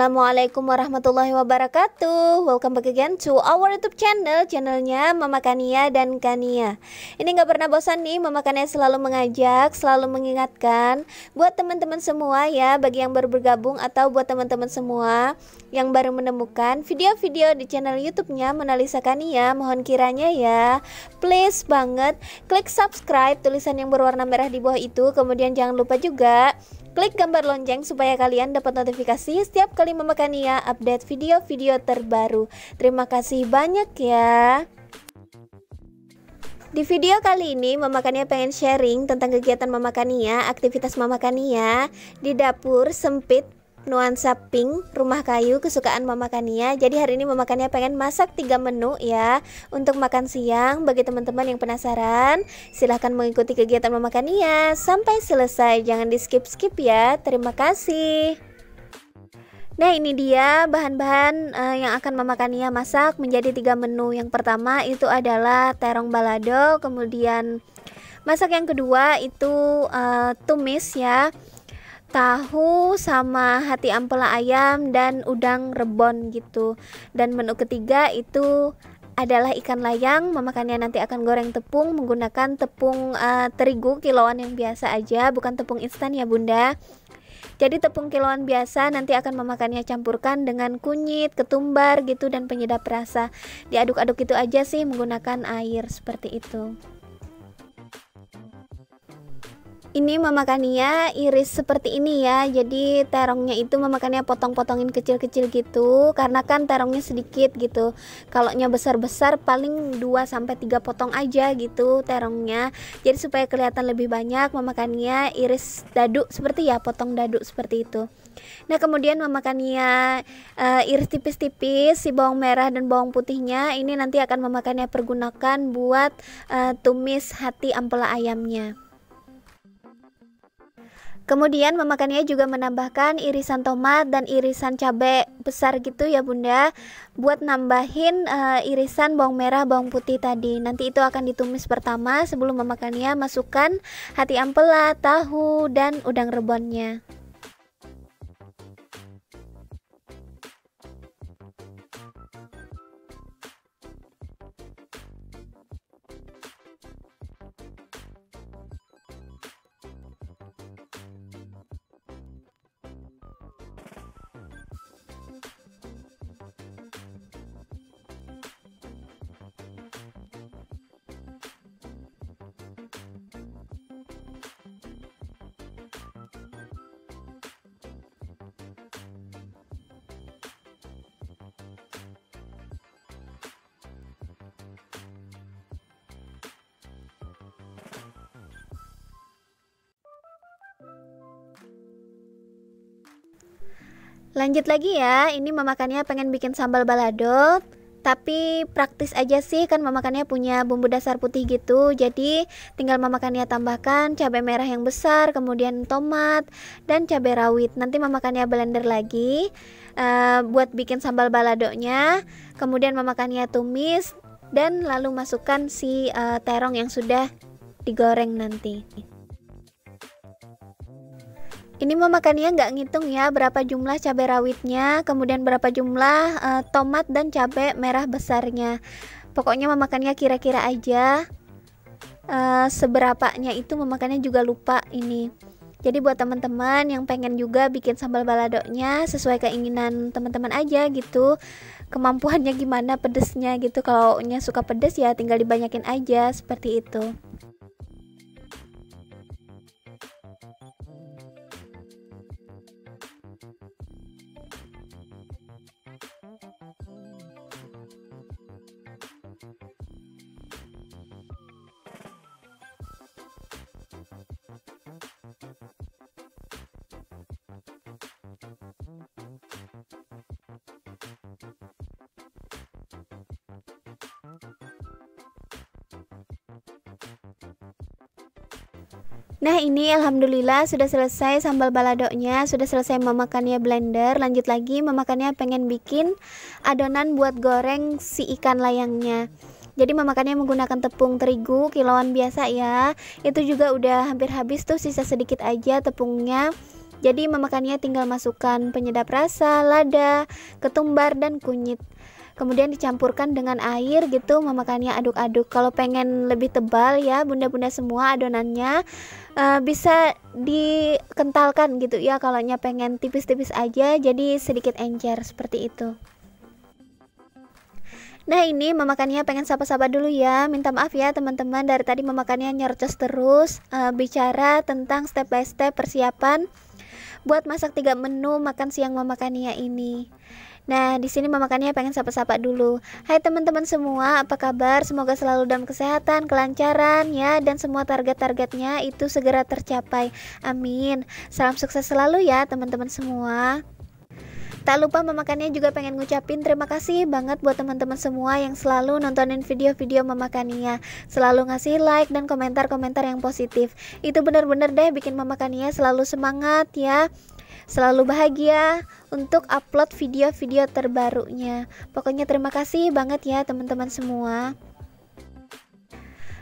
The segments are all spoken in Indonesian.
Assalamualaikum warahmatullahi wabarakatuh. Welcome back again to our YouTube channel, channelnya Mama Kania dan Kania. Ini gak pernah bosan nih, Mama Kania selalu mengajak, selalu mengingatkan buat teman-teman semua ya, bagi yang baru bergabung atau buat teman-teman semua yang baru menemukan video-video di channel YouTube-nya Monalisa Kania. Mohon kiranya ya, please banget klik subscribe, tulisan yang berwarna merah di bawah itu. Kemudian jangan lupa juga klik gambar lonceng supaya kalian dapat notifikasi setiap kali Mama Kania update video-video terbaru. Terima kasih banyak ya. Di video kali ini Mama Kania pengen sharing tentang kegiatan Mama Kania, aktivitas Mama Kania di dapur sempit nuansa pink rumah kayu kesukaan Mama Kania. Jadi hari ini Mama Kania pengen masak 3 menu ya untuk makan siang. Bagi teman-teman yang penasaran, silahkan mengikuti kegiatan Mama Kania sampai selesai, jangan di skip-skip ya. Terima kasih. Nah, ini dia bahan-bahan yang akan Mama Kania masak menjadi 3 menu. Yang pertama itu adalah terong balado, kemudian masak yang kedua itu tumis ya, tahu sama hati ampela ayam dan udang rebon gitu. Dan menu ketiga itu adalah ikan layang. Mama Kania nanti akan goreng tepung menggunakan tepung terigu kiloan yang biasa aja, bukan tepung instan ya Bunda. Jadi tepung kiloan biasa nanti akan Mama Kania campurkan dengan kunyit, ketumbar gitu dan penyedap rasa. Diaduk-aduk itu aja sih menggunakan air seperti itu. Ini Mama Kania iris seperti ini ya. Jadi terongnya itu Mama Kania potong-potongin kecil-kecil gitu, karena kan terongnya sedikit gitu. Kalau nya besar-besar paling 2-3 potong aja gitu terongnya. Jadi supaya kelihatan lebih banyak, Mama Kania iris dadu seperti ya, potong dadu seperti itu. Nah, kemudian Mama Kania iris tipis-tipis si bawang merah dan bawang putihnya. Ini nanti akan Mama Kania pergunakan buat tumis hati ampela ayamnya. Kemudian Mama Kania juga menambahkan irisan tomat dan irisan cabai besar gitu ya Bunda, buat nambahin irisan bawang merah bawang putih tadi. Nanti itu akan ditumis pertama sebelum Mama Kania masukkan hati ampela, tahu dan udang rebonnya. Lanjut lagi ya, ini Mama Kania pengen bikin sambal balado, tapi praktis aja sih, kan Mama Kania punya bumbu dasar putih gitu. Jadi tinggal Mama Kania tambahkan cabai merah yang besar, kemudian tomat dan cabai rawit. Nanti Mama Kania blender lagi buat bikin sambal baladonya. Kemudian Mama Kania tumis dan lalu masukkan si terong yang sudah digoreng nanti. Ini Mama Kania nggak ngitung ya berapa jumlah cabai rawitnya, kemudian berapa jumlah tomat dan cabai merah besarnya. Pokoknya Mama Kania kira-kira aja seberapanya itu Mama Kania juga lupa ini. Jadi buat teman-teman yang pengen juga bikin sambal baladonya sesuai keinginan teman-teman aja gitu. Kemampuannya gimana pedesnya gitu. Kalau nya suka pedes ya tinggal dibanyakin aja seperti itu. Nah, ini alhamdulillah sudah selesai sambal baladonya, sudah selesai Mama Kania blender. Lanjut lagi, Mama Kania pengen bikin adonan buat goreng si ikan layangnya. Jadi Mama Kania menggunakan tepung terigu kiloan biasa ya. Itu juga udah hampir habis tuh, sisa sedikit aja tepungnya. Jadi Mama Kania tinggal masukkan penyedap rasa, lada, ketumbar dan kunyit. Kemudian dicampurkan dengan air gitu, Mama Kania aduk-aduk. Kalau pengen lebih tebal ya bunda-bunda semua adonannya, bisa dikentalkan gitu ya. Kalau pengen tipis-tipis aja, jadi sedikit encer seperti itu. Nah ini Mama Kania pengen sapa-sapa dulu ya. Minta maaf ya teman-teman, dari tadi Mama Kania nyerocos terus bicara tentang step by step persiapan buat masak 3 menu makan siang Mama Kania ini. Nah, di sini Mama Kania pengen sapa-sapa dulu. Hai teman-teman semua, apa kabar? Semoga selalu dalam kesehatan, kelancaran ya, dan semua target-targetnya itu segera tercapai. Amin. Salam sukses selalu ya teman-teman semua. Tak lupa Mama Kania juga pengen ngucapin terima kasih banget buat teman-teman semua yang selalu nontonin video-video Mama Kania, selalu ngasih like dan komentar-komentar yang positif. Itu benar-benar deh bikin Mama Kania selalu semangat ya, selalu bahagia untuk upload video-video terbarunya. Pokoknya terima kasih banget ya teman-teman semua.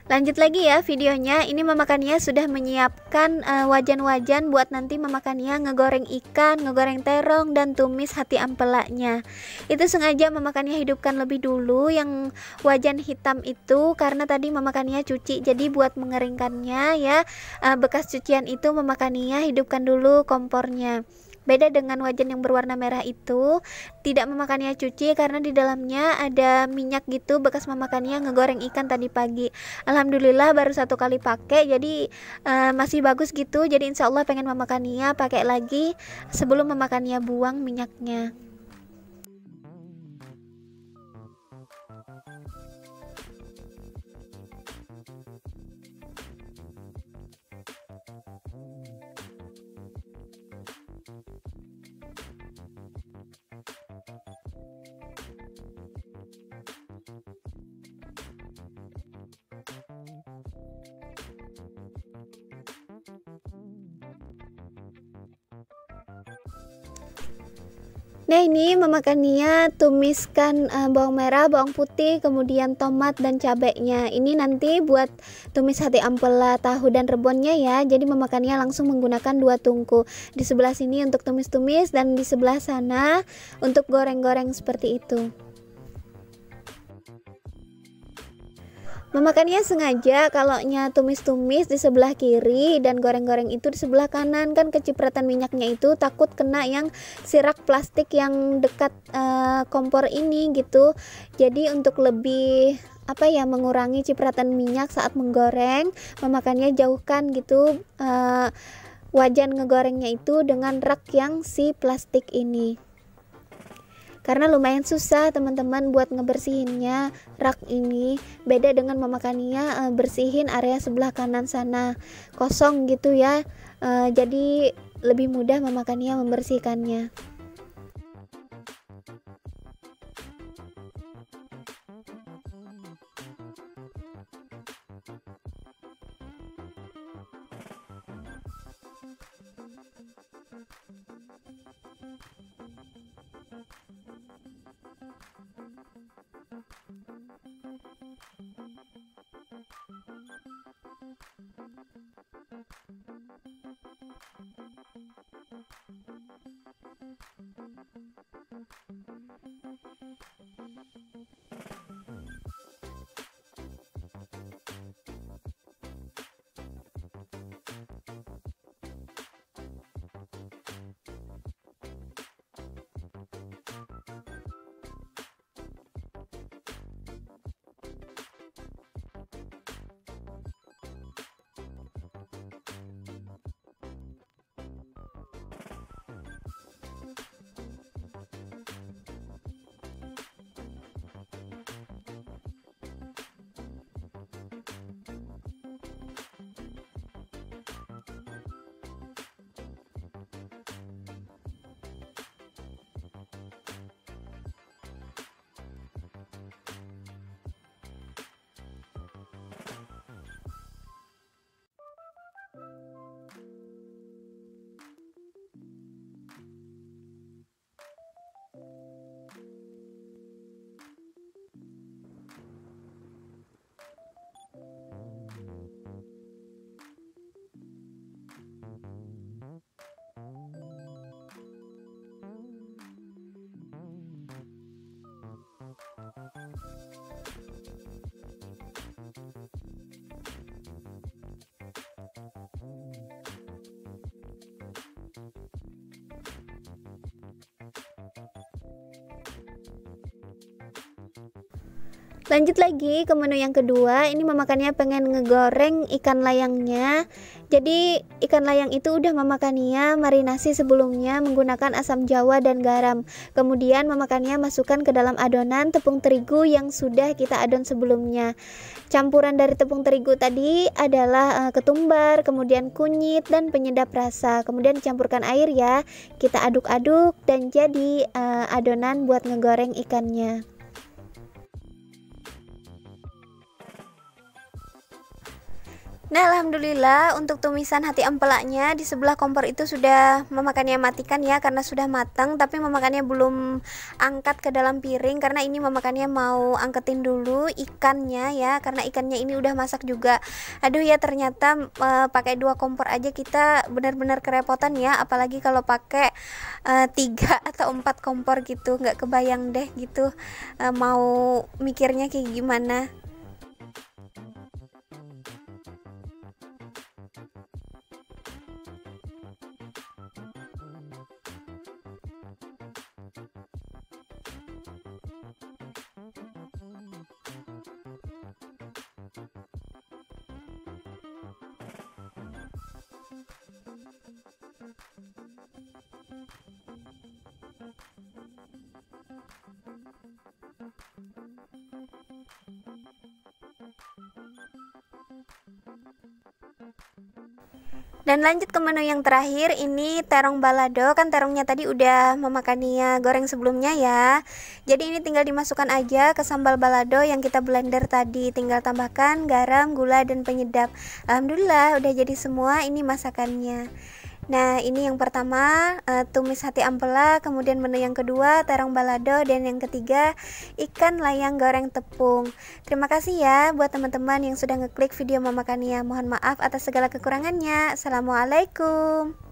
Lanjut lagi ya videonya. Ini Mama Kania sudah menyiapkan wajan-wajan buat nanti Mama Kania ngegoreng ikan, ngegoreng terong, dan tumis hati ampelaknya. Itu sengaja Mama Kania hidupkan lebih dulu yang wajan hitam itu, karena tadi Mama Kania cuci. Jadi buat mengeringkannya ya, bekas cucian itu Mama Kania hidupkan dulu kompornya. Beda dengan wajan yang berwarna merah itu, tidak Mama Kania cuci karena di dalamnya ada minyak gitu bekas Mama Kania ngegoreng ikan tadi pagi. Alhamdulillah baru 1 kali pakai, jadi masih bagus gitu. Jadi insya Allah pengen Mama Kania pakai lagi sebelum Mama Kania buang minyaknya. Nah ini Mama Kania tumiskan bawang merah, bawang putih, kemudian tomat dan cabenya. Ini nanti buat tumis hati ampela, tahu dan rebonnya ya. Jadi Mama Kania langsung menggunakan 2 tungku. Di sebelah sini untuk tumis-tumis dan di sebelah sana untuk goreng-goreng seperti itu. Mama Kania sengaja kalau tumis-tumis di sebelah kiri dan goreng-goreng itu di sebelah kanan, kan kecipratan minyaknya itu takut kena yang sirak plastik yang dekat kompor ini gitu. Jadi untuk lebih mengurangi cipratan minyak saat menggoreng, Mama Kania jauhkan gitu wajan ngegorengnya itu dengan rak yang si plastik ini. Karena lumayan susah teman-teman buat ngebersihinnya rak ini. Beda dengan Mama Kania bersihin area sebelah kanan sana, kosong gitu ya. Jadi lebih mudah Mama Kania membersihkannya. Lanjut lagi ke menu yang kedua. Ini memakannya pengen ngegoreng ikan layangnya. Jadi ikan layang itu udah memakannya marinasi sebelumnya menggunakan asam jawa dan garam. Kemudian memakannya masukkan ke dalam adonan tepung terigu yang sudah kita adon sebelumnya. Campuran dari tepung terigu tadi adalah ketumbar, kemudian kunyit dan penyedap rasa. Kemudian dicampurkan air ya. Kita aduk-aduk dan jadi adonan buat ngegoreng ikannya. Nah, alhamdulillah untuk tumisan hati empelaknya di sebelah kompor itu sudah memakannya matikan ya karena sudah matang, tapi memakannya belum angkat ke dalam piring karena ini memakannya mau angketin dulu ikannya ya, karena ikannya ini udah masak juga. Aduh ya, ternyata pakai 2 kompor aja kita benar-benar kerepotan ya, apalagi kalau pakai 3 atau 4 kompor gitu, nggak kebayang deh gitu mau mikirnya kayak gimana. Dan lanjut ke menu yang terakhir, ini terong balado. Kan terongnya tadi udah memakannya goreng sebelumnya ya. Jadi ini tinggal dimasukkan aja ke sambal balado yang kita blender tadi. Tinggal tambahkan garam, gula, dan penyedap. Alhamdulillah udah jadi semua ini masakannya. Nah, ini yang pertama tumis hati ampela, kemudian menu yang kedua terong balado, dan yang ketiga ikan layang goreng tepung. Terima kasih ya buat teman-teman yang sudah ngeklik video Mama Kania. Mohon maaf atas segala kekurangannya. Assalamualaikum.